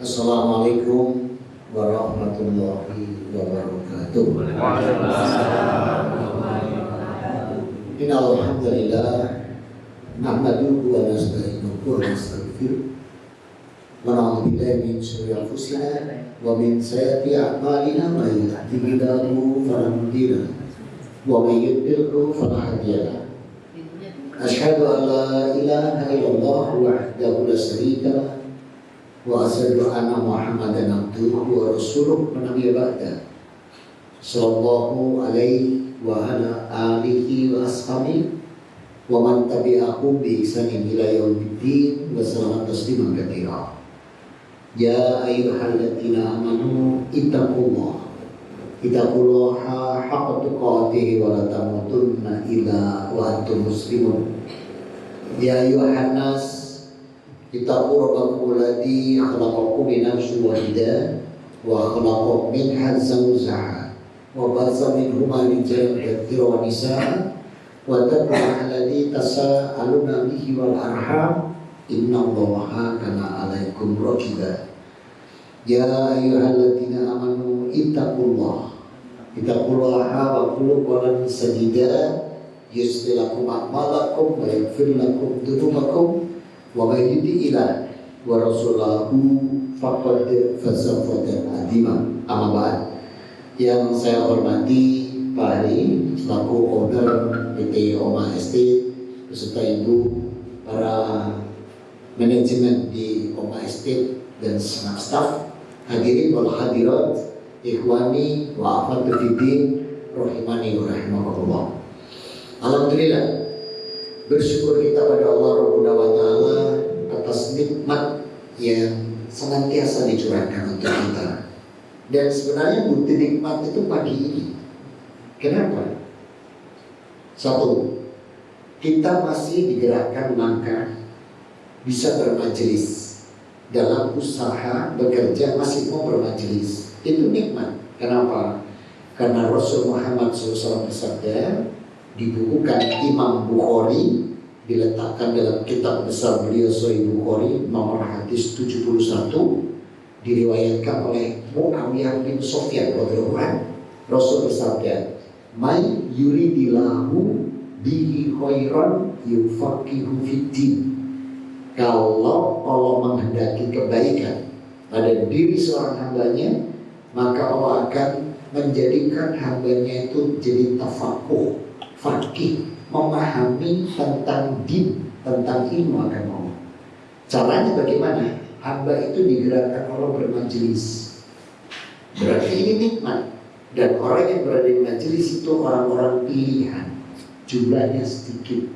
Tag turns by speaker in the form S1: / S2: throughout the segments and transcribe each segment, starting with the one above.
S1: Assalamualaikum warahmatullahi wabarakatuh. Innal hamdalillah nahmaduhu wa nasta'inuhu wa nastaghfiruh wa na'udzu billahi min shururi anfusina wa min sayyiati a'malina may yahdihillahu fala mudilla lahu wa may yudlilhu fala hadiya lahu. Asyhadu an la ilaha illallah wahdahu la syarika lahu wa asyhadu anna Muhammadan abduhu wa rasuluh wa nabiyya ba'da. Sallallahu alaihi wa ala alihi wa ashabihi wa man tabi'ahum bi ihsanin ila yaumiddin wa sallallahu tasliman katsira. Ya ayyuhalladzina amanu ittaqullaha haqqa tuqatih wa la tamutunna illa wa antum muslimun. Ya ayyuhan nas ittaqu rabbakum alladzi khalaqakum min nafsin wahidah wa khalaqa minha zawjaha wa bassa minhuma rijalan katsiran wa nisaa wa taqullaha alladzi tasaaluna bihi wal arham innallaha kana 'alaikum raqiba. Ya ayyuhalladzina amanu ittaqullaha wa qulu qawlan sadida yuslih lakum a'malakum wa yaghfir lakum dhunubakum wa may yuti'illah wa rasulahu faqad faza fawzan 'azima. Amma ba'd. Yang saya hormati Pak Hari selaku owner PT Oma Estate beserta Ibu, para manajemen di Oma Estate dan segenap staf, hadirin wal hadirat, ikhwani wa akhwati fiddin rahimani wa rahimakumullah. Alhamdulillah, bersyukur kita pada Allah Rabbuna wa Ta'ala atas nikmat yang senantiasa dicurahkan untuk kita. Dan sebenarnya bukti nikmat itu pagi ini. Kenapa? Satu, kita masih digerakkan langkah bisa bermajelis, dalam usaha bekerja masih mau bermajelis. Itu nikmat. Kenapa? Karena Rasul Muhammad SAW bersabda, dibukukan Imam Bukhari, diletakkan dalam kitab besar beliau Sahih Bukhari nomor hadis 71, diriwayatkan oleh Muawiyah bin Sufyan radhiyallahu anhu. Rasul bersabda, "May yuridillahu bihi khairan yufaqihu fiddin." Kalau Allah menghendaki kebaikan pada diri seorang hambanya, maka Allah akan menjadikan hambanya itu jadi tafakuh, fakih, memahami tentang din, tentang ilmu agama. Caranya bagaimana? Hamba itu digerakkan Allah bermajelis. Berarti ini nikmat. Dan orang yang berada di majelis itu orang-orang pilihan. Jumlahnya sedikit.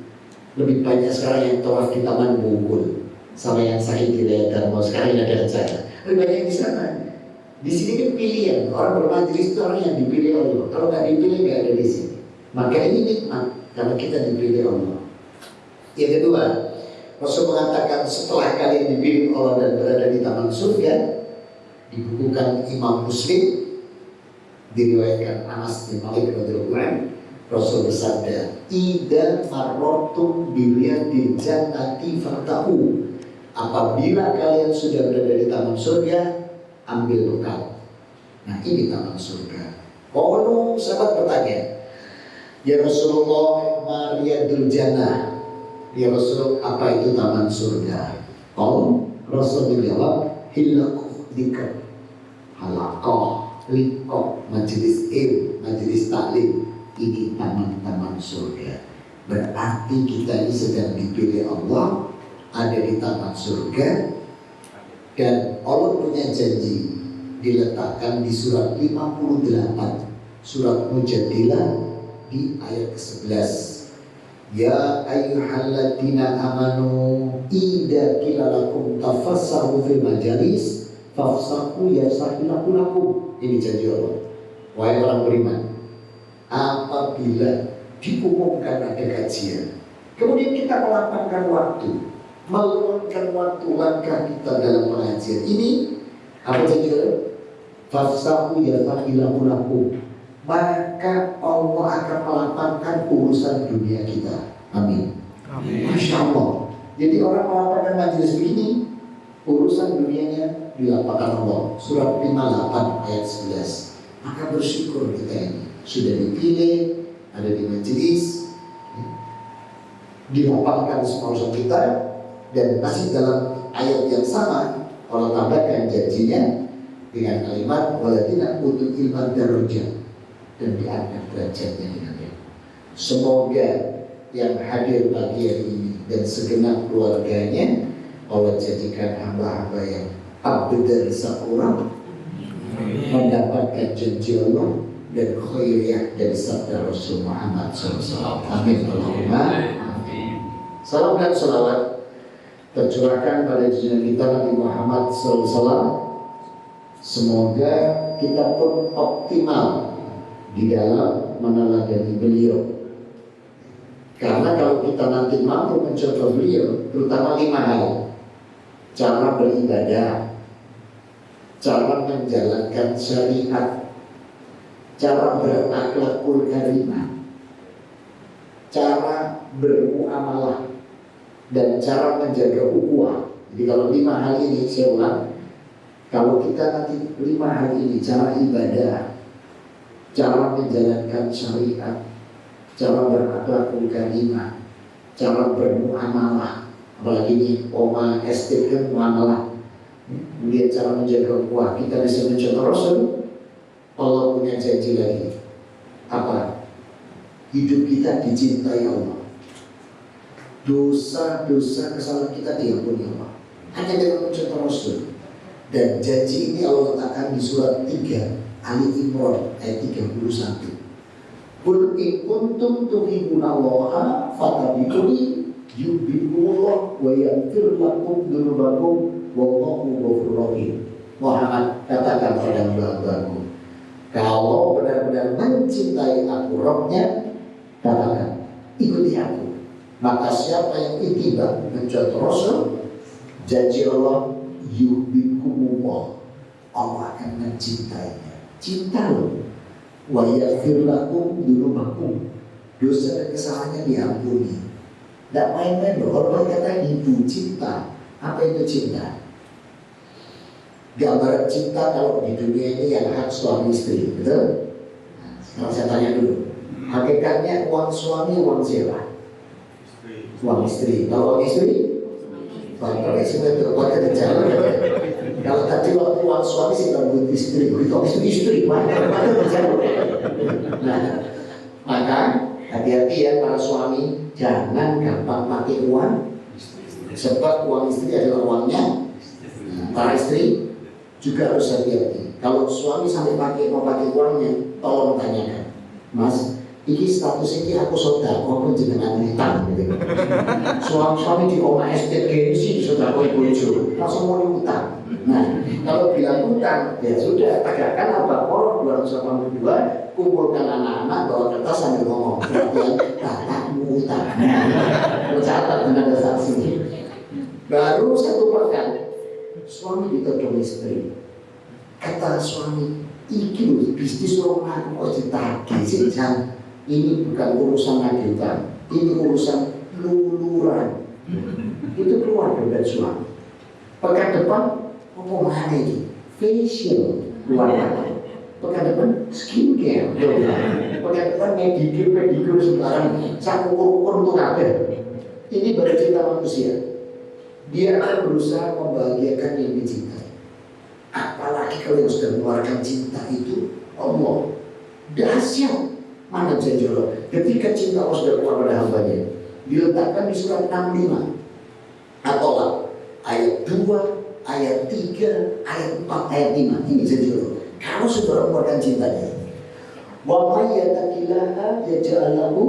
S1: Lebih banyak sekarang yang tawaf di Taman Bogor sama yang sakit di Darmo sekarang ada acara. Lebih banyak di sana. Di sini kan pilihan. Orang bermajelis itu orang yang dipilih Allah. Kalau nggak dipilih nggak ada di sini. Maka ini nikmat karena kita dipilih Allah. Yang kedua, Rasul mengatakan setelah kalian dipilih Allah dan berada di taman surga, dibukukan Imam Muslim, diriwayatkan Anas bin Malik radhiyallahu anhu, Rasul bersabda, "Idza marrtum biriyadil jannati fartahu." Apabila kalian sudah berada di taman surga, ambil bekal. Nah, ini taman surga. Qalu, sahabat bertanya, "Ya Rasulullah, ma riyadul jannah?" Ya Rasul, apa itu taman surga? Rasul menjawab, "Hilaqah dzikr." Halaqah, liqah, majelis ilmu, majelis taklim. Ini taman-taman surga. Berarti kita ini sedang dipilih Allah, ada di taman surga. Dan Allah punya janji, diletakkan di surat 58, surat Mujadilah di ayat ke-11. Ya ayyuhalladzina amanu idza qila lakum tafassahu fil majalis fafsahu yasahilakum. Ini janji Allah. Wahai orang beriman, apabila diumumkan ada kajian, kemudian kita melapangkan waktu, meluangkan waktu langkah kita dalam pengajian ini, apa janji Allah? Fafsahu yasahilakum. Maka Allah akan melapangkan urusan dunia kita. Amin. Masya Allah. Jadi orang melapangkan majelis begini, urusan dunianya dilapangkan Allah. Surat 58 ayat 11. Maka bersyukur kita ini sudah dipilih, ada di majelis, dilapangkan semua urusan kita, dan masih dalam ayat yang sama Allah tambahkan janjinya dengan kalimat waladina utul ilman darajat, dan diangkat derajatnya dengan dia. Semoga yang hadir pagi hari ini dan segenap keluarganya Allah jadikan hamba-hamba yang abdi dari seorang, mendapatkan janji Allah dan khairiyah dari sabda Rasul Muhammad SAW. Amin Allahumma. Salam dan salawat tercurahkan pada junjungan kita Nabi Muhammad SAW. Semoga kita pun optimal di dalam meneladani beliau. Karena kalau kita nanti mampu mencontoh beliau, terutama 5 hal: cara beribadah, cara menjalankan syariat, cara berakhlakul karimah, cara bermuamalah, dan cara menjaga ukhuwah. Jadi kalau 5 hal ini, saya ulang, kalau kita nanti 5 hal ini, cara ibadah, cara menjalankan syariat, cara berakhlakul karimah, cara bermuamalah, apalagi ini Oma estate kan muamalah, kemudian cara menjaga ukhuwah, kita bisa mencontoh Rasul. Allah punya janji lagi, apa? Hidup kita dicintai Allah, dosa-dosa kesalahan kita diampuni Allah, hanya dengan mencontoh Rasul. Dan janji ini Allah letakkan di surat 3 Ali Imran ayat 31. Qul in kuntum tuhibbunallaha fattabi'uni yuhibbukumullah wa yaghfir lakum dzunubakum wallahu ghafurur rahim. Muhammad, katakan pada hamba-hambaku, kalau benar-benar mencintai aku, Rabbnya, katakan ikuti aku. Maka siapa yang ittiba mencontoh Rasul, janji Allah yuhibbukumullah, Allah akan mencintainya. Cinta loh. Wa yaghfir lakum dzunubakum, dosa dan kesalahannya diampuni. Tidak main-main loh. Kalau kata itu cinta, apa itu cinta? Gambaran cinta kalau di dunia ini yang hak suami istri, betul? Nah, sekarang saya tanya dulu, hakikatnya uang suami, uang siapa? Uang istri. Kalau uang istri, kalau istri itu pakai berjalan. Kalau tadi waktu uang suami sih buat istri, itu istri, mana berjalan. Nah, maka hati-hati ya para suami, jangan gampang pakai uang, sebab uang istri adalah uangnya. Nah, para istri juga harus hati-hati. Kalau suami sampai mau pakai uangnya, tolong tanyakan, Mas, ini status ini aku sodako, aku jenengan utang gitu. Suami di Oma estate gengsi sodako ibu ibu, langsung mau utang. Nah, kalau bilang utang, ya sudah, tegakkan Al-Baqarah 282, kumpulkan anak-anak, bawa kertas sambil ngomong, perhatian, kakakmu utang. Mencatat dengan ada saksi. Baru 1 pekan, suami ditodong istri. Kata suami, iki bisnis orang kok ditagih sih, Jan. Ini bukan urusan agitan, ini urusan luluran. Itu keluar dari suami. Pekan depan ngomong hari ini facial luar biasa. Pekan depan skincare luar. Pekan depan pedicure sembarang. Saya ukur untuk apa? Ini baru cinta manusia. Dia akan berusaha membahagiakan yang dicintai. Apalagi kalau yang sudah mengeluarkan cinta itu Allah, dahsyat. Mana janji Allah? Ketika cinta Allah sudah keluar pada hambanya, diletakkan di surat 65 atau ayat 2, ayat 3, ayat 4, ayat 5. Ini janji Allah. Kalau sudah mengeluarkan cintanya, wa may yattaqillaha yaj'al lahu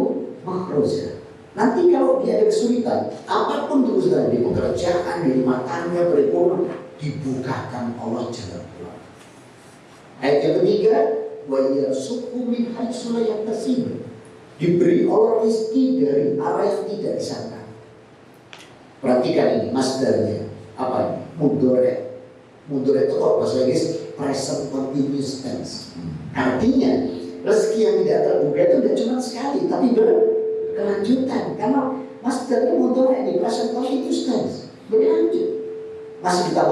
S1: makhraja. Nanti kalau dia ada kesulitan, apapun kesulitan di pekerjaan, di rumah tangga, berekonomi, dibukakan Allah jalan keluar. Ayat yang ketiga, wa yarzuqhu min haitsu la yahtasib. Diberi Allah rezeki dari arah yang tidak disangka. Perhatikan ini masdarnya. Apa ini? Mudhari. Mudhari itu kalau bahasa Inggris present continuous tense. Artinya rezeki yang tidak terduga itu tidak cuma sekali, tapi berkelanjutan. Karena masdarnya mudhari ini present continuous tense, berlanjut. Masih kita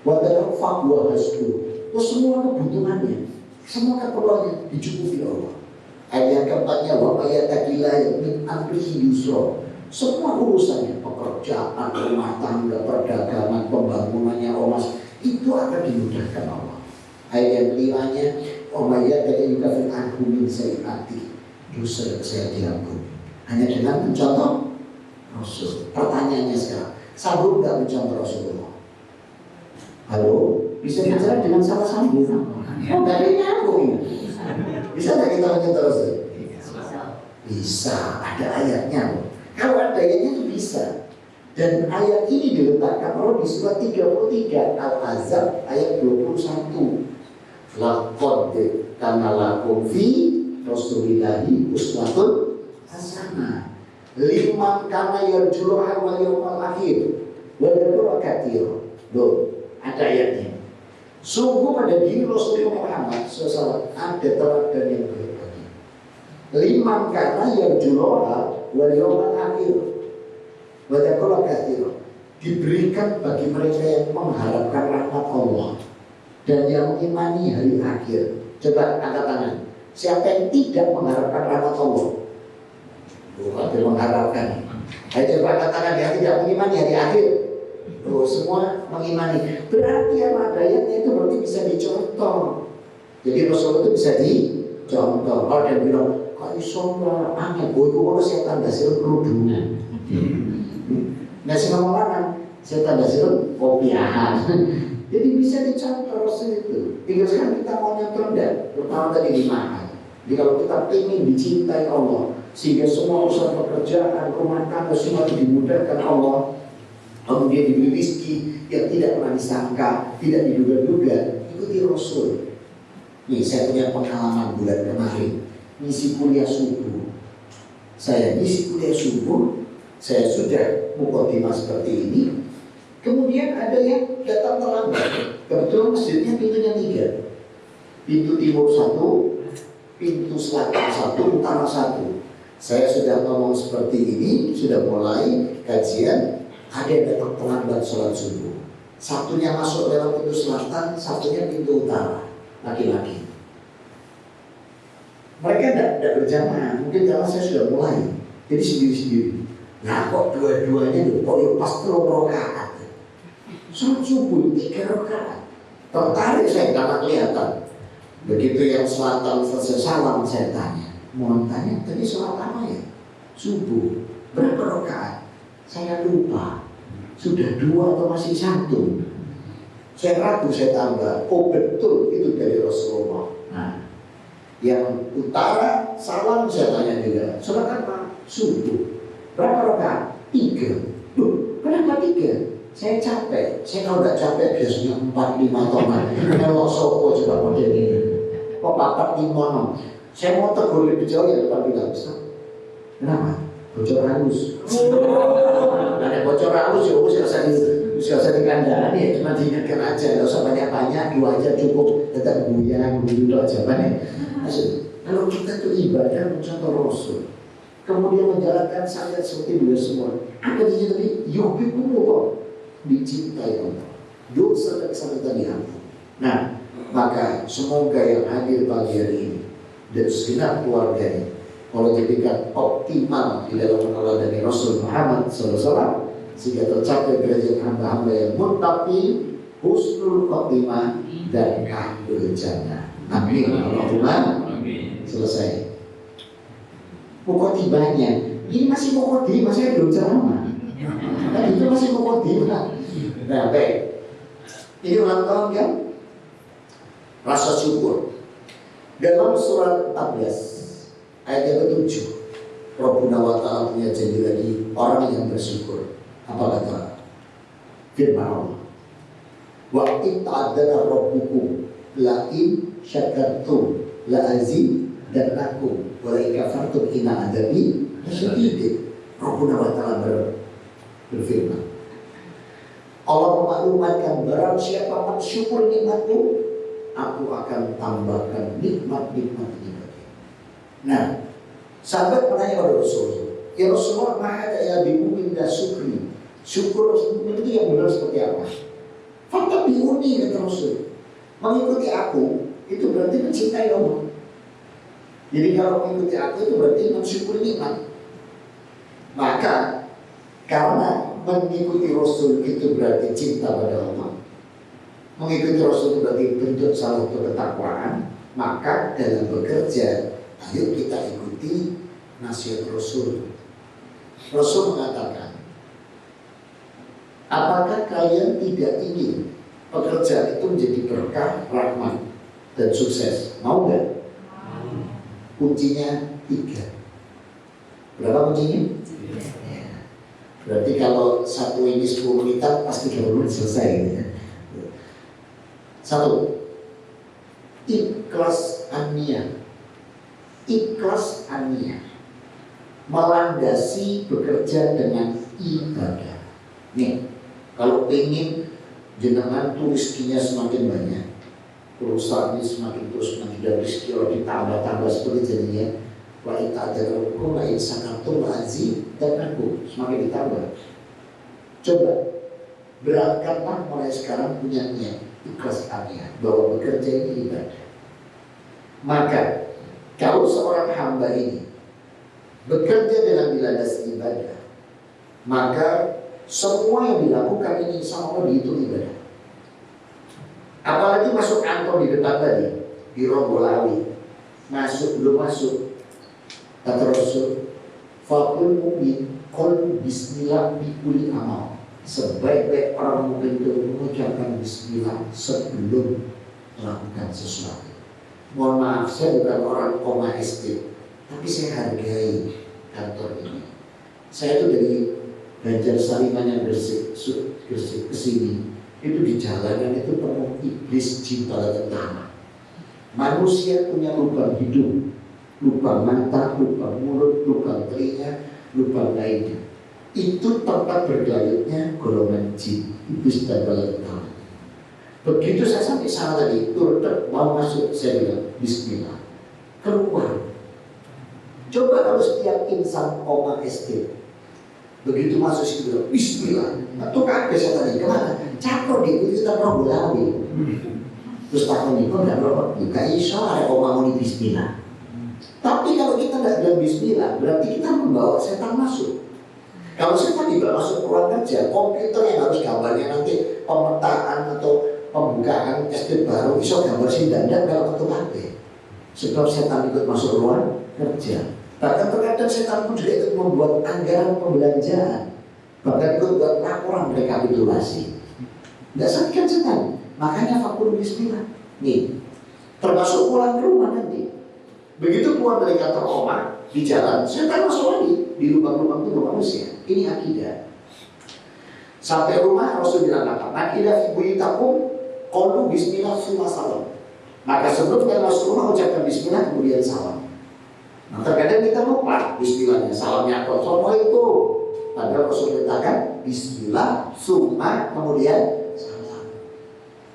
S1: Wadal fakwa hasbu. Terus semua kebutuhannya, semua keperluannya dicukupi Allah. Ayat yang keempatnya wa mayyatakillah min amrihi yusra. Semua urusannya, pekerjaan, rumah tangga, perdagangan, pembangunannya ormas itu akan dimudahkan Allah. Ayat yang kelimanya wa mayyatakillah fil anhu min sayiati. Dosa saya diampuni hanya dengan mencontoh Rasul. Pertanyaannya sekarang, sanggup nggak mencontoh Rasulullah? Halo, bisa bicara dengan salah sambung? Dari nyambung. Bisa nggak kita mencontoh Rasul? Bisa. Ada ayatnya. Kalau ada ayatnya itu bisa. Dan ayat ini diletakkan Allah di surat 33 Al-Ahzab ayat 21. Laqad kana lakum fi Rasulillahi uswatun hasanah liman kana yarjullaha wal yawmal akhir wa dzakara katsira. Loh, ada ayatnya. Sungguh pada diri Rasulullah Muhammad SAW ada teladan yang baik. Liman kana yarjullaha wal yawmal akhir wa dzakara katsira. Diberikan bagi mereka yang mengharapkan rahmat Allah dan yang mengimani hari akhir. Coba angkat tangan. Siapa yang tidak mengharapkan rahmat Allah? Bukan mengharapkan. Ayo coba katakan dia tidak mengimani hari akhir. Oh, semua mengimani. Berarti yang ayatnya itu berarti bisa dicontoh. Jadi Rasul itu bisa dicontoh. Kalau dia bilang, kok iso aneh, itu kalau setan dasir kerudungan. Nah, si ngomong lanang, setan dasir kopiahan. Jadi bisa dicontoh Rasul itu. Tinggal sekarang kita mau nyontoh enggak? Pertama tadi di mana? Jadi kalau kita ingin dicintai Allah, sehingga semua urusan pekerjaan, rumah tangga semua dimudahkan Allah, kemudian diberi rezeki yang tidak pernah disangka, tidak diduga-duga, ikuti Rasul. Nih, saya punya pengalaman bulan kemarin, misi kuliah subuh. Saya misi kuliah subuh, saya sudah mukadimah seperti ini. Kemudian ada yang datang terlambat. Kebetulan masjidnya pintunya 3. Pintu timur 1, pintu selatan 1, utara 1. Saya sudah ngomong seperti ini, sudah mulai kajian. Ada yang datang terlambat sholat subuh. Satunya masuk lewat pintu selatan, satunya pintu utara. Laki-laki. Mereka tidak berjamaah. Mungkin karena saya sudah mulai. Jadi sendiri-sendiri. Nah kok dua-duanya kok ya pas terus rakaat. Sholat subuh 3 rakaat. Tertarik saya karena kelihatan. Begitu yang selatan selesai salam saya tanya. Mohon tanya, tadi sholat apa ya? Subuh. Berapa rakaat? Saya lupa. Sudah 2 atau masih 1? Saya ragu, saya tambah. Oh betul, itu dari Rasulullah. Nah, yang utara salam saya tanya juga. Sholat apa? Subuh. Berapa rakaat? 3. Loh, kenapa 3? Saya capek. Saya kalau nggak capek biasanya 4-5 toman. Kalau sopo coba model ini. Kok 4-5? Saya mau tegur lebih jauh ya depan bilang. Kenapa? Bocor halus. Ada bocor halus ya, usah dikandani ya, cuma diingatkan aja, nggak usah banyak-banyak, 2 aja cukup, tetap goyang, dulu aja banyak. Kalau kita tuh ibadah mencontoh Rasul, kemudian menjalankan syariat seperti beliau semua, apa dijadikan yuhibbukumullah, dicintai Allah, dosa dan kesalahan diampuni. Nah, maka semoga yang hadir pagi hari ini dan segenap keluarganya kalau jadikan optimal di dalam meneladani Rasul Muhammad SAW, sehingga tercapai derajat hamba-hamba yang muttaqi, husnul khotimah dan ahlul jannah. Amin. Allahumma selesai. Mukodimahnya, ini masih mukodimah, saya belum ceramah. Nah itu masih mukodimah. Nah baik, ini ulang tahun kan? Rasa syukur. Dalam surat 14 ayat yang ke-7, Rabbuna wa ta'ala punya janji lagi orang yang bersyukur. Apa kata firman Allah? Wa ta'adzana rabbukum la in syakartum la azidannakum wa la in kafartum inna adzabi lasyadid. Rabbuna wa ta'ala berfirman, Allah memaklumatkan barang siapa bersyukur nikmatku, aku akan tambahkan nikmat-nikmat ini bagi. Nah, sahabat menanya kepada Rasulullah, ya Rasulullah, mahada ya bimumin dan syukri. Syukur itu yang benar seperti apa? Fakta biuni kata Rasul. Mengikuti aku itu berarti mencintai Allah. Jadi kalau mengikuti aku itu berarti mensyukuri nikmat. Maka karena mengikuti Rasul itu berarti cinta pada Allah, mengikuti Rasul itu berarti bentuk salah satu ketakwaan. Maka dalam bekerja, ayo kita ikuti nasihat Rasul. Rasul mengatakan, apakah kalian tidak ingin pekerjaan itu menjadi berkah, rahmat, dan sukses? Mau nggak? Kuncinya 3. Berapa kuncinya? Ya. Berarti kalau satu ini 10 menitan, pasti 30 menit selesai gitu ya. 1. Ikhlas an-niyah. Ikhlas an-niyah melandasi bekerja dengan ibadah. Nih, kalau pengen jenengan tuh rezekinya semakin banyak, perusahaannya semakin terus maju dan rezeki kalau ditambah-tambah seperti jadinya, wa ita'adarukum wa insakatum wa azim, dan aku semakin ditambah. Coba berangkatlah mulai sekarang punya niat ikhlas an-niyah bahwa bekerja ini ibadah. Maka kalau seorang hamba ini bekerja dengan dilandasi ibadah, maka semua yang dilakukan ini sama Allah dihitung ibadah. Apalagi masuk kantor di depan tadi, di Ronggolawi, belum masuk, kata Rasul, fakul mu'min qul bismillah bikuli amal. Sebaik-baik orang mukmin itu mengucapkan bismillah sebelum melakukan sesuatu. Mohon maaf, saya bukan orang koma SD, tapi saya hargai kantor ini. Saya itu dari Banjarsari yang Gresik ke sini, itu di jalanan itu penuh iblis, jin, bala tentara. Manusia punya lubang hidung, lubang mata, lubang mulut, lubang telinga, lubang lainnya. Itu tempat bergelayutnya golongan jin, iblis dan bala tentara. Begitu saya sampai sana tadi, mau masuk, saya bilang bismillah, keluar. Coba kalau setiap insan koma SD begitu masuk situ bilang bismillah, itu kaget saya tadi, kemana? Cakro di itu kita Ronggolawi. Terus takut nih, kok gak rokok? Gak iso, ada koma muni bismillah. Tapi kalau kita gak bilang bismillah, berarti kita membawa setan masuk. Kalau setan dibawa masuk ruang kerja, komputer yang harus gambarnya nanti pemetaan atau pembukaan SD baru, iso gambar sindandan kalau ketua HP. Sebab setan ikut masuk ruang kerja. Bahkan terkadang setan pun juga ikut membuat anggaran pembelanjaan, bahkan ikut buat laporan rekapitulasi. Nggak sakit kan setan. Makanya fakul bismillah. Nih, termasuk pulang ke rumah nanti. Begitu keluar dari kantor rumah, di jalan, setan masuk lagi di lubang-lubang tubuh manusia. Ini akidah. Sampai rumah Rasul bilang apa? Nakidah ibu itakum qalu bismillah summa salam. Maka sebelum kita masuk rumah ucapkan bismillah kemudian salam. Nah, terkadang kita lupa bismillahnya, salamnya apa? Assalamualaikum. Padahal Rasul katakan bismillah summa kemudian salam.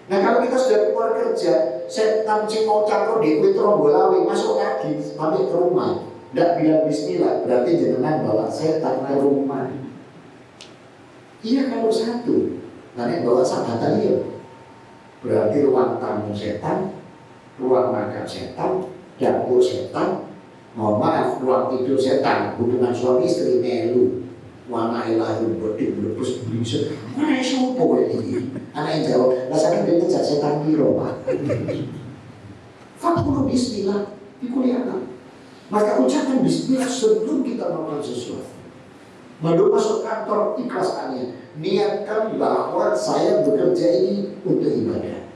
S1: Nah, kalau kita sudah keluar kerja, setan cingau cangkok di Ronggolawi masuk lagi sampai ke rumah, tidak bilang bismillah, berarti jenengan bawa setan ke rumah. Iya kalau satu, nanti bawa sahabatan iya. Berarti ruang tamu setan, ruang makan setan, dapur setan, mohon maaf, ruang tidur setan, hubungan suami istri melu, wana ilahul bodi, berpus berisik, mana sopo ini? Anak yang jawab, rasanya dia ngejak setan piro pak. Fakulu bismillah, dikuliahkan. Maka ucapkan bismillah sebelum kita melakukan sesuatu. Belum masuk kantor ikhlasannya, niatkan bahwa saya bekerja ini untuk ibadah.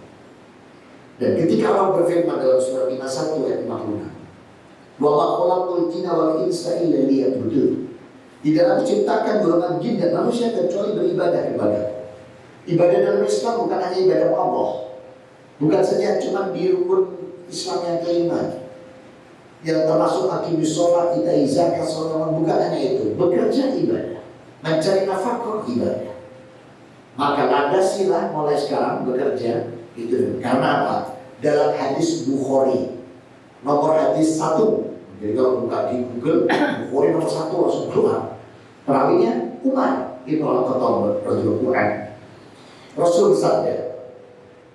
S1: Dan ketika Allah berfirman dalam surah 51 ayat 56, wa ma khalaqtul jinna wal insa illa liya'budun. Tidak aku ciptakan golongan jin dan manusia kecuali beribadah kepada. Ibadah dalam Islam bukan hanya ibadah Allah, bukan saja cuma di rukun Islam yang kelima, yang termasuk akimis sholat, ita zakat, sholat, bukan hanya itu. Bekerja ibadah, mencari nafkah ibadah. Maka landasilah mulai sekarang bekerja itu. Karena apa? Dalam hadis Bukhari nomor hadis 1, jadi kalau buka di Google Bukhari nomor 1 langsung keluar. Perawinya Umar Ibn Al-Khattab Rasul Quran. Rasul bersabda,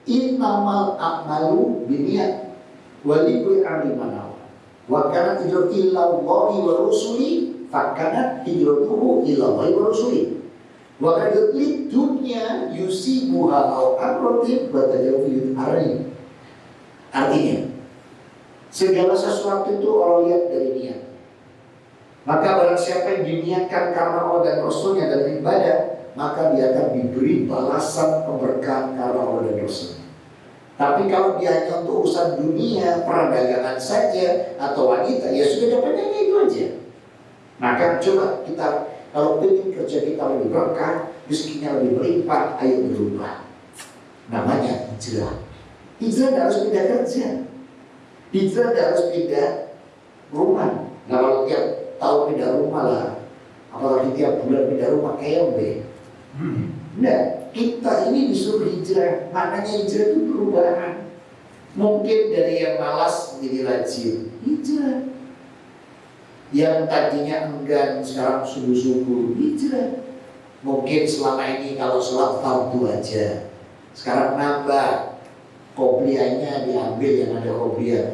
S1: Innamal a'malu binniyat wa likulli amrin ma nawa. Wa kanat hijratuhu ila Allahi wa rasuli fa kanat hijratuhu ila Allahi wa rasuli. Wa kanat lid dunya yusibuha aw amratin wa tajawuz arani. Artinya, segala sesuatu itu orang lihat dari niat. Maka barang siapa yang diniatkan karena Allah dan Rasulnya dan ibadah, maka dia akan diberi balasan keberkahan karena Allah dan Rasulnya. Tapi kalau dia hanya untuk urusan dunia, perdagangan saja, atau wanita, ya sudah dapatnya itu aja. Maka coba kita, kalau ingin kerja kita lebih berkah, rezekinya lebih berlimpah, ayo berubah. Namanya hijrah. Hijrah tidak harus pindah kerja. Hijrah tidak harus pindah rumah. Nah kalau tiap tahun pindah rumah lah, apalagi tiap bulan pindah rumah, KMB. Nah, kita ini disuruh hijrah. Maknanya hijrah itu perubahan. Mungkin dari yang malas menjadi rajin, hijrah. Yang tadinya enggan sekarang sungguh-sungguh, hijrah. Mungkin selama ini kalau sholat fardu aja, sekarang nambah, qobliyahnya diambil yang ada qobliyah,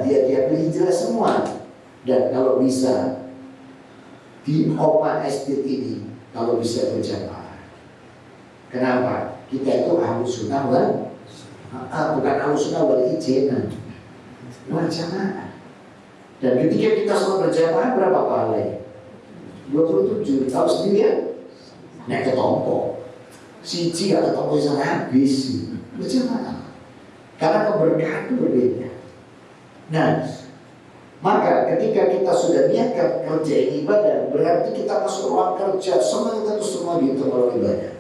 S1: dia hijrah semua. Dan kalau bisa di Open Estate ini, kalau bisa berjamaah. Kenapa? Kita itu ahlus sunnah wal bukan ahlus sunnah wal ijtihad, wal jamaah. Dan ketika kita semua berjamaah, berapa pahalanya? 27. Tahu sendiri ya? Nek ketompo siji atau ketompo bisa habis berjamaah. Karena keberkahan itu berbeda. Nah, maka ketika kita sudah niatkan kerja ini ibadah, berarti kita masuk ruang kerja, semua kita itu semua dihitung oleh ibadah.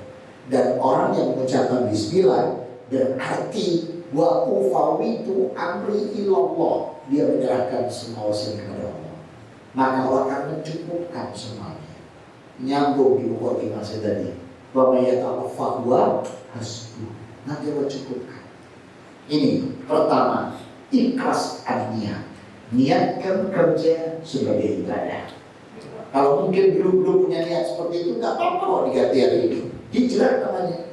S1: Dan orang yang mengucapkan bismillah berarti wa ufawidu amri ilallah, dia menyerahkan semua urusan kepada Allah. Maka Allah akan mencukupkan semuanya. Nyambung di mukadimah saya tadi, wa may yatawaffaq wa hasbuh, nanti Allah cukupkan. Ini pertama, ikhlas an-niyat. Niatkan kerja sebagai ibadah. Kalau mungkin belum punya niat seperti itu, nggak apa-apa kok diganti hari ini. Hijrah namanya.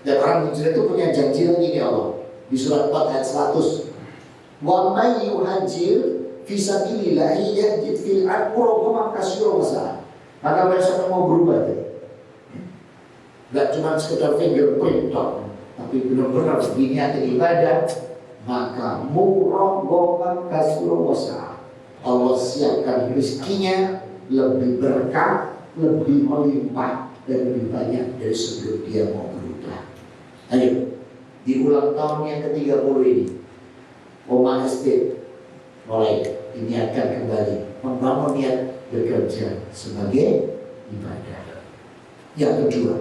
S1: Dan orang hijrah itu punya janji lagi nih Allah. Di surat 4 ayat 100. Wa may yuhajir fi sabilillahi yajid fil ardi muraghama katsiran wa. Maka mereka mau berubah deh. Gak cuma sekedar fingerprint tapi benar-benar niat ibadah, maka muraghama katsiran wa. Allah siapkan rezekinya lebih berkah, lebih melimpah, dan lebih banyak dari sebelum dia mau berubah. Ayo, di ulang tahun yang ke-30 ini, Oma Estate mulai diniatkan kembali membangun niat bekerja sebagai ibadah. Yang kedua,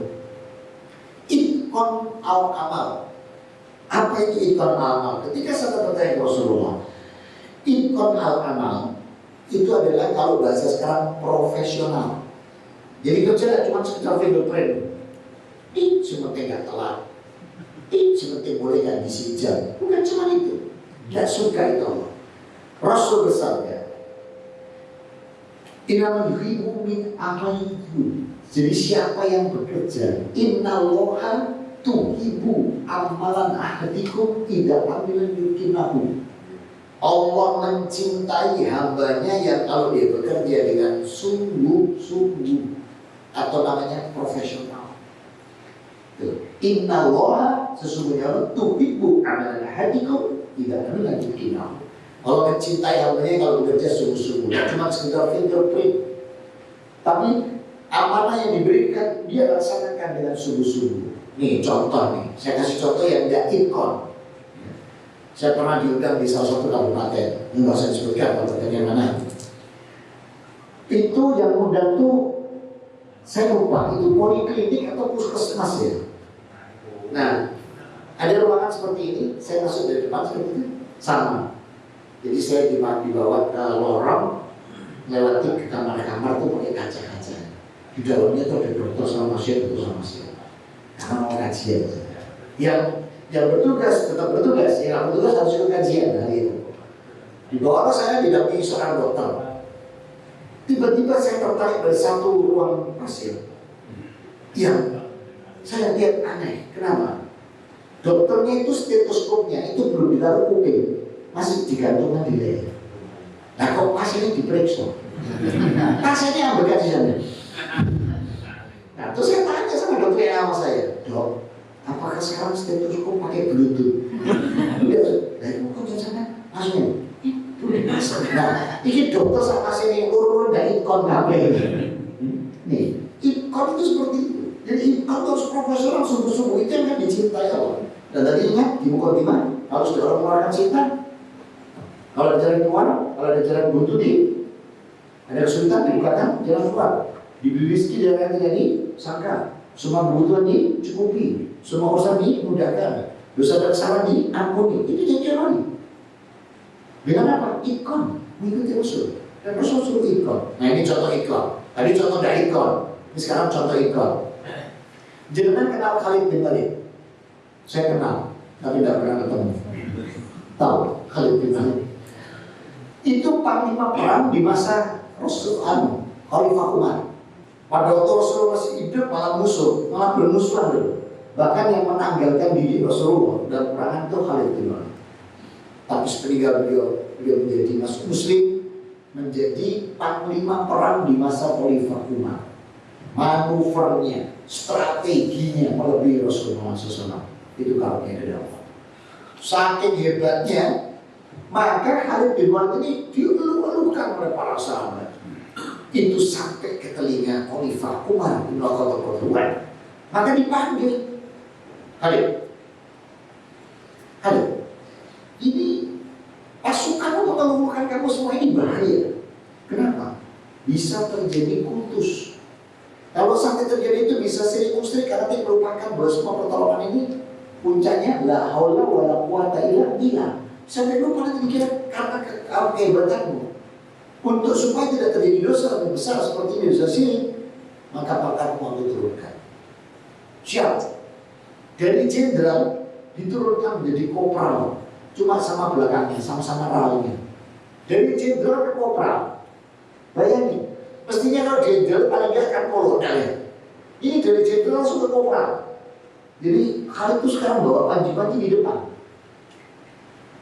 S1: itqan al-amal. Apa itu itqan al-amal? Ketika saya bertanya Rasulullah, itqan al-amal itu adalah kalau bahasa sekarang profesional. Jadi kerja tidak cuma sekedar fingerprint. Cuma nggak telat. Cuma boleh nggak ngisi jam. Bukan cuma itu. Tidak suka itu Allah. Rasul bersabda, innamal yuhibbu min amalikum. Jadi siapa yang bekerja, innallaha tuhibbu amalan ahadikum idza amila yukinahu. Allah mencintai hambanya yang kalau dia bekerja dengan sungguh-sungguh, atau namanya profesional. Innallaha, sesungguhnya Allah tuhibbu amalan ahadikum idza amila yukinahu. Allah mencintai hambanya kalau bekerja sungguh-sungguh, cuma sekedar fingerprint. Tapi amanah yang diberikan dia laksanakan dengan sungguh-sungguh. Nih contoh nih, saya kasih contoh yang nggak ikon. Saya pernah diundang di salah satu kabupaten, nggak saya sebutkan kabupaten yang mana. Itu yang undang tuh, saya lupa itu poliklinik atau puskesmas ya. Nah, ada ruangan seperti ini, saya masuk dari depan seperti itu, sama. Jadi saya dibawa ke lorong, lewati ke kamar-kamar tuh pakai kaca-kaca. Di dalamnya tuh ada dokter sama pasien, karena mau kajian. Yang bertugas tetap bertugas, yang bertugas harus ikut kajian hari itu. Di bawah saya didampingi seorang dokter. Tiba-tiba saya tertarik dari satu ruang pasien yang saya lihat aneh. Kenapa? Dokternya itu stetoskopnya itu belum ditaruh kuping, masih digantungkan di leher. Nah kok pasiennya diperiksa? Pasiennya ambekan di sana. Nah terus saya tanya sama dokter yang sama saya, dok, apakah sekarang stetoskop pakai bluetooth? Dia itu kok sana langsung. Nah ini dokter sama pasien yang urut dari ikon kabel. Nih ikon itu seperti itu. Jadi ikon harus profesional sungguh-sungguh, itu yang kan dicintai Allah. Dan tadi ingat di mukadimah harus orang mengeluarkan cinta. Kalau ada jalan keluar, kalau ada jalan buntu ada kesulitan dibukakan jalan keluar. Diberi rezeki dari yang tidak disangka. Semua kebutuhan dicukupi, semua urusan dimudahkan, dosa dan kesalahan diampuni. Itu janji Allah. Dengan apa? Ikon, mengikuti Rasul. Dan Rasul suruh ikon. Nah ini contoh ikon. Tadi contoh dari ikon. Ini sekarang contoh ikon. Jangan kenal Khalid bin Walid. Saya kenal, tapi tidak pernah ketemu. Tahu Khalid bin Walid? Itu panglima perang di masa Rasulullah, Khalifah Umar. Pada waktu Rasulullah masih hidup malah bermusuhan dulu. Bahkan yang menanggalkan diri Rasulullah dan perangan itu Khalid bin Walid. Tapi sepeninggal beliau menjadi Muslim, menjadi panglima perang di masa Khalifah Umar. Manuvernya, strateginya melebihi Rasulullah SAW. Itu karunia dari Allah. Saking hebatnya, maka Khalid bin Walid ini dielu-elukan oleh para sahabat. Itu sampai ke telinga Khalifah Umar bin Khattab. Maka dipanggil, Khalid, ini pasukan untuk melumpuhkan kamu semua ini bahaya. Kenapa? Bisa terjadi kultus. Kalau sampai terjadi itu bisa syirik musyrik, karena itu merupakan bahwa semua pertolongan ini puncaknya la haula wala quwata illa billah. Sampai lupa nanti dikira karena kehebatanmu. Untuk supaya tidak terjadi dosa yang besar seperti ini, dosa syirik, maka pangkatmu aku turunkan. Siap. Dari jenderal diturunkan menjadi kopral, cuma sama belakangnya, sama-sama ralnya. Dari jenderal ke kopral. Bayangin, mestinya kalau jenderal paling nggak kan kolonel ya. Ini dari jenderal langsung ke kopral. Jadi Khalid itu sekarang bawa panji-panji di depan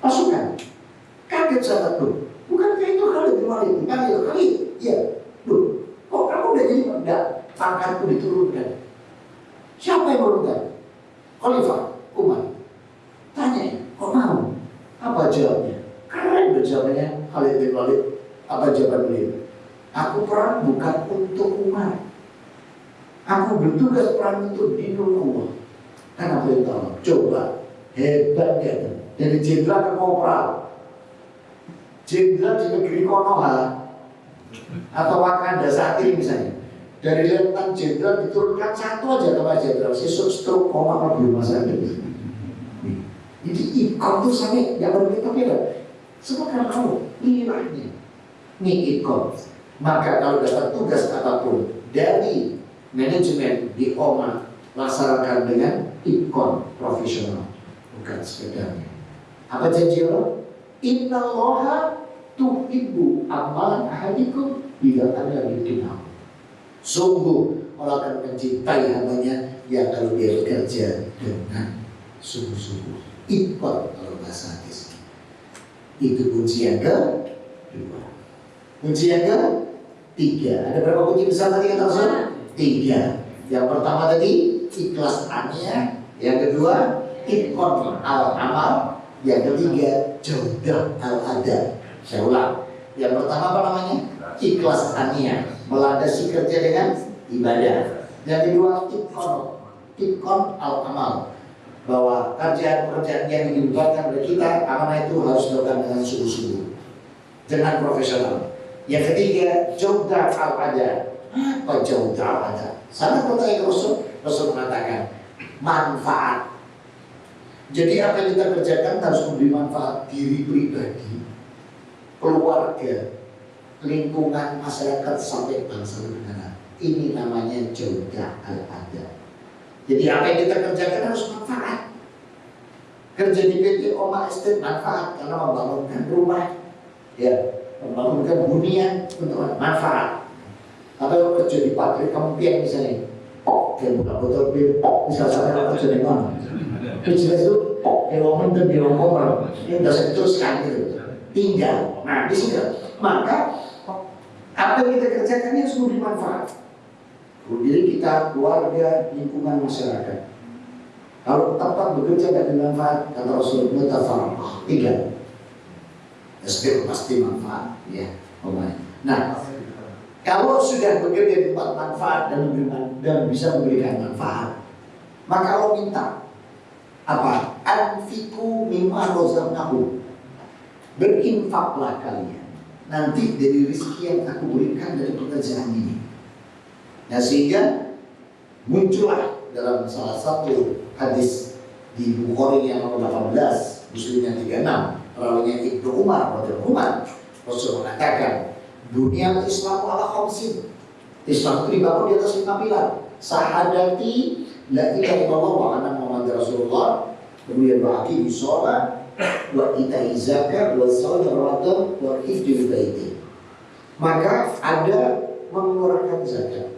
S1: pasukan. Kaget sahabat tuh. Bukankah itu Khalid bin Walid? Khalid, iya. Loh, kok kamu udah jadi enggak? Pangkatku diturunkan. Siapa yang menurunkan? Khalifah Umar. Tanya, kok mau? Apa jawabnya? Keren udah jawabannya Khalid bin Walid. Apa jawaban beliau? Aku perang bukan untuk Umar. Aku bertugas perang untuk dinul Allah. Karena perintah, coba hebatnya dari jenderal ke kopral, jenderal di negeri Konoha atau Wakanda saat ini misalnya, dari letnan jenderal diturunkan satu aja sama jenderal, sesuk stroke koma di rumah sakit. Jadi ikon itu sampai nggak berbeda-beda. Semua karena kamu nilainya, ini ikon. Maka kalau dapat tugas apapun dari manajemen di OMA, laksanakan dengan ikon profesional, bukan sekedarnya. Apa janji Allah? Innallaha tuhibbu amalan ahadikum bila ada bikinah. Sungguh Allah akan mencintai hambanya yang kalau dia bekerja dengan sungguh-sungguh. Ikon kalau bahasa hadis. Itu kunci yang kedua. Kunci yang ketiga. Ada berapa kunci besar tadi kata Rasul? 3. Yang pertama tadi ikhlas ania, yang kedua ikon al-amal, yang ketiga jaudah al-ada. Saya ulang. Yang pertama apa namanya? Ikhlas ania, melandasi kerja dengan ibadah. Yang kedua ikon al-amal, bahwa pekerjaan yang dilibatkan oleh kita, amanah itu harus dilakukan dengan sungguh-sungguh, dengan profesional. Yang ketiga jaudah al-ada. Apa jaudah al-ada? Sangat bertanya ke Rasul mengatakan manfaat. Jadi apa yang kita kerjakan harus memberi manfaat diri pribadi, keluarga, lingkungan, masyarakat, sampai bangsa dan negara. Ini namanya jaudah al-ada. Jadi apa yang kita kerjakan harus manfaat. Kerja di PT Oma Estate manfaat karena membangunkan rumah, ya, membangunkan hunian untuk manfaat. Atau kerja di pabrik kempian misalnya, dia buka botol bir, misalnya apa jadi mana? Jelas itu kalau menurut dia ngomong, ini udah teruskan gitu, tinggal. Nah di sini, maka apa yang kita kerjakan yang semua bermanfaat. Diri kita, keluarga, lingkungan masyarakat. Kalau tempat bekerja tidak bermanfaat, kata Rasulullah mutafarraqah, tiga. SD pasti manfaat, ya. Nah, kalau sudah bekerja di tempat manfaat dan bisa memberikan manfaat, maka Allah minta apa? Anfiku mimma razaqnakum. Berinfaklah kalian nanti dari rezeki yang aku berikan dari pekerjaan ini. Nah sehingga muncullah dalam salah satu hadis di Bukhari yang nomor 18, Muslim yang 36, perawinya Ibnu Umar radhiyallahu anhu, Rasul mengatakan, dunia Islam ala khamsin. Islam itu dibangun di atas 5 pilar. Sahadati la ilaha illallah wa anna Muhammadar Rasulullah, kemudian ba'aqimi sholat, wa ita'i zakat, wa shaum Ramadan, wa hifdzi baiti. Maka ada mengeluarkan zakat.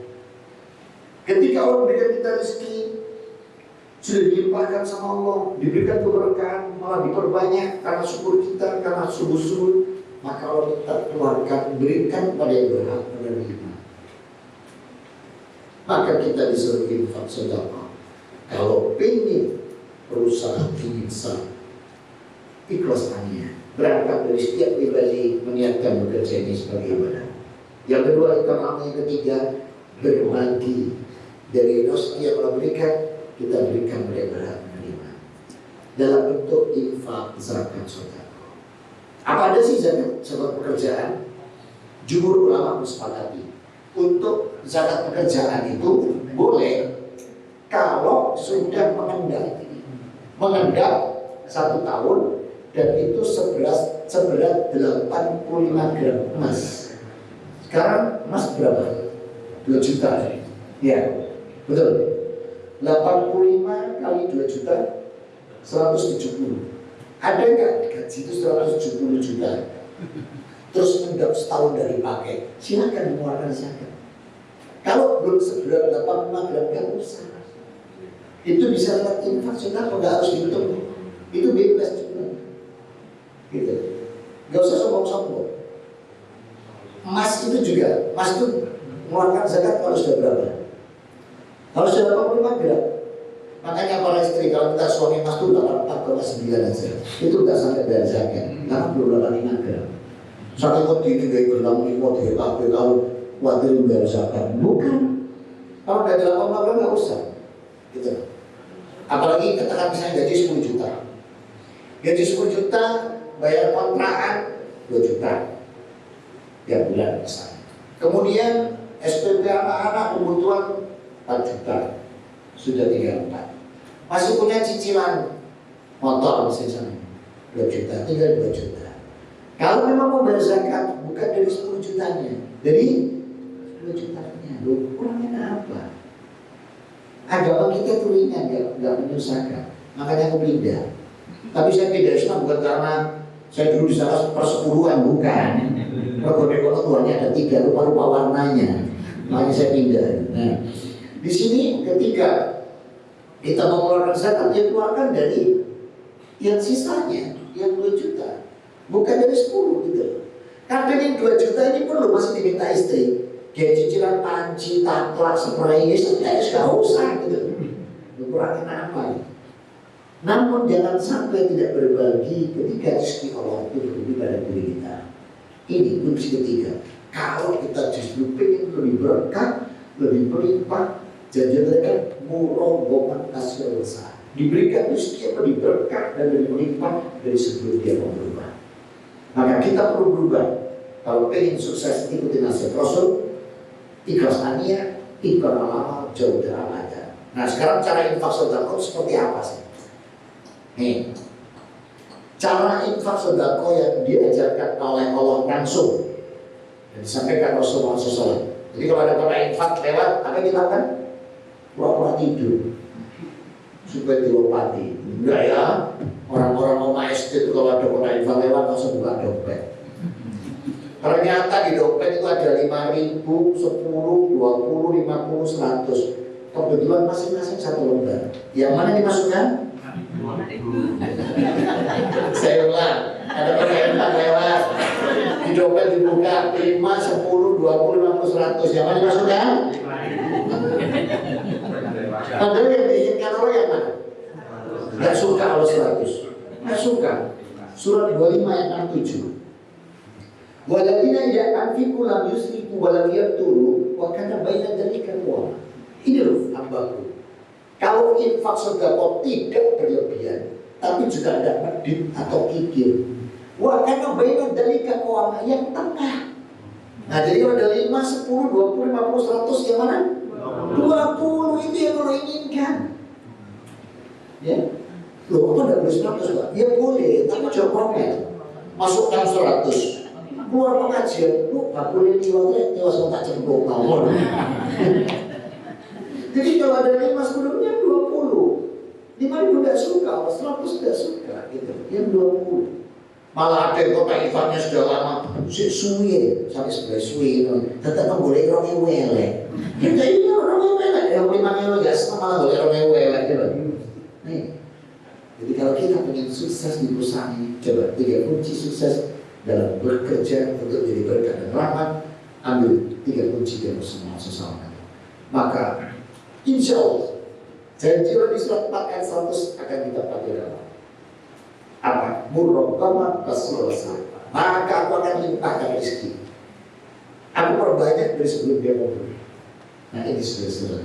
S1: Ketika Allah memberikan kita rezeki, sudah dilimpahkan sama Allah, diberikan keberkahan, malah diperbanyak karena syukur kita, karena sungguh-sungguh, maka Allah tetap keluarkan, berikan pada yang berhak menerima. Maka kita disuruh infak sedekah. Kalau pengen perusahaan ingin sah, ikhlas niat, berangkat dari setiap pribadi meniatkan bekerja ini sebagai ibadah. Yang kedua, yang ketiga, berbagi dari rezeki yang Allah berikan, kita berikan pada yang berhak menerima dalam bentuk infak, zakat, sedekah. Apa ada sih zakat pekerjaan? Jumhur ulama bersepakati untuk zakat pekerjaan itu boleh kalau sudah mengendap 1 tahun dan itu seberat 85 gram emas. Sekarang emas berapa? 2 juta. Ya, betul. 85 kali 2 juta 170. Ada nggak gaji itu 170 juta? Terus mengendap setahun dari pakai, silakan mengeluarkan zakat. Kalau belum seberat 85 gram nggak usah. Itu bisa lewat infak, sudah nggak harus dihitung. Itu bebas juga. Gitu. Nggak usah sombong-sombong. Emas itu juga, emas itu mengeluarkan zakat kalau sudah berapa? Kalau sudah 85 gram. Makanya para istri kalau kita suami emas itu 84,9 aja. Itu nggak sampai bayar zakat, karena belum 85 gram. Satu kali tiga gelam 5 tiga kali kalau khawatir bayar zakat. Bukan. Kalau udah 85 gram nggak usah. Gitu. Apalagi katakan misalnya gaji 10 juta. Gaji 10 juta, bayar kontrakan 2 juta. Tiap bulan misalnya. Kemudian SPP anak-anak kebutuhan 4 juta. Sudah 34. Masih punya cicilan motor misalnya 2 juta, tinggal 2 juta. Kalau memang mau bayar zakat, bukan dari 10 jutanya, dari 2 jutanya. Kurangnya apa? Agama kita tuh ringan, nggak menyusahkan. Makanya aku pindah. Tapi saya pindah Islam bukan karena saya dulu di sana persepuluhan, bukan. Kalau tuannya ada 3, rupa-rupa warnanya. Makanya saya pindah. Nah, di sini ketika kita mengeluarkan zakat, dia keluarkan dari yang sisanya, yang 2 juta, bukan dari 10 gitu. Kadang yang 2 juta ini perlu masih diminta istri. Kayak cicilan panci, taklak, spray, ya nggak usah gitu. Kurangin apa? Namun jangan sampai tidak berbagi ketika rezeki Allah itu berlebih pada diri kita. Ini kunci ketiga. Kalau kita justru pengen lebih berkah, lebih berlimpah, janji mereka murombongan kasih besar. Diberikan rezeki yang lebih berkah dan lebih berlimpah dari sebelum dia mau berubah. Maka kita perlu berubah. Kalau pengen sukses, ikuti nasihat Rasul. Ikhlas niat, ikhlas amal, jauh dari amal. Nah sekarang cara infak sedekah seperti apa sih? Nih, cara infak sedekah yang diajarkan oleh Allah langsung dan disampaikan Rasulullah SAW. Jadi kalau ada kata infak lewat, apa kita lakukan? Pura-pura tidur supaya dilopati. Enggak ya, orang-orang mau SD itu kalau ada kata infak lewat langsung buka dompet. Ternyata di dompet itu ada 5.000, 10, 20, 50, 100. Kebetulan masing-masing satu lembar. Yang mana dimasukkan? Saya ulang, ada pertanyaan lewat. Di dompet dibuka 5, 10, 20, 50, 100. Yang mana dimasukkan? Padahal yang diinginkan Allah yang mana? Gak suka kalau 100. Gak suka. Surat 25 ayat 67. Waladina ya'anfiku lam yusriku walam yabturu wa kana baina dzalika qawama. Ini loh hambaku. Kalau infak sedekah tidak berlebihan, tapi juga tidak medit atau kikir. Wa kana baina dzalika qawama, yang tengah. Nah, jadi ada 5, 10, 20, 50, 100 yang mana? 20 itu yang Allah inginkan. Ya. Loh, apa tidak boleh 100 Pak? Ya boleh, tapi jawabnya masukkan 100. Keluar pengajian, lu gak boleh liwatnya tewas otak cemplung bangun. Jadi kalau ada 5 sebelumnya 20. 5 itu tidak suka, 100 tidak suka gitu. Yang 20. Malah ada yang kota ifatnya sudah lama, suwi sampai sebelah suwi, tetap boleh orangnya welek. Kita ini orangnya welek, yang 5 ewe gak senang malah boleh orangnya welek gitu. Nih, jadi kalau kita ingin sukses di perusahaan ini, coba 3 kunci sukses dalam bekerja untuk jadi berkah dan rahmat, ambil 3 kunci dari semua sesama. Maka insya Allah janji di surat 4 ayat 100 akan kita pakai dalam apa? Murroqamah Rasulullah. Maka aku akan limpahkan rezeki. Aku perbanyak dari sebelum dia memberi. Nah ini sudah.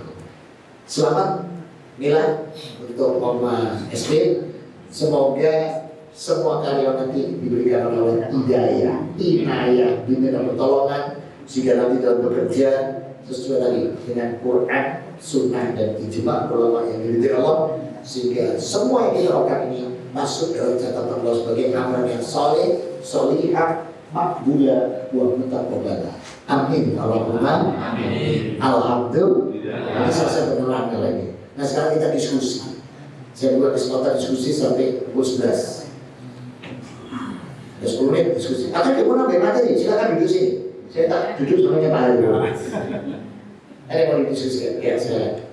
S1: Selamat Mila untuk Oma SD. Semoga semua karyawan nanti diberikan oleh hidayah, inayah, bimbingan pertolongan sehingga nanti dalam bekerja sesuai tadi dengan Quran, Sunnah dan ijma ulama yang diridhoi Allah, sehingga semua yang kita lakukan ini masuk dalam catatan Allah sebagai amalan yang soleh, solihah, makbulah, wa mutaqabbalah. Amin. Allahumma amin. Alhamdulillah. Nanti selesai penerangnya lagi. Nah sekarang kita diskusi. Saya buat kesempatan diskusi sampai pukul 11. 10 menit diskusi. Atau dia mau nambah materi, silakan duduk sini. Saya tak duduk semuanya Pak Haru. Ada yang mau didiskusikan? Ya, silakan.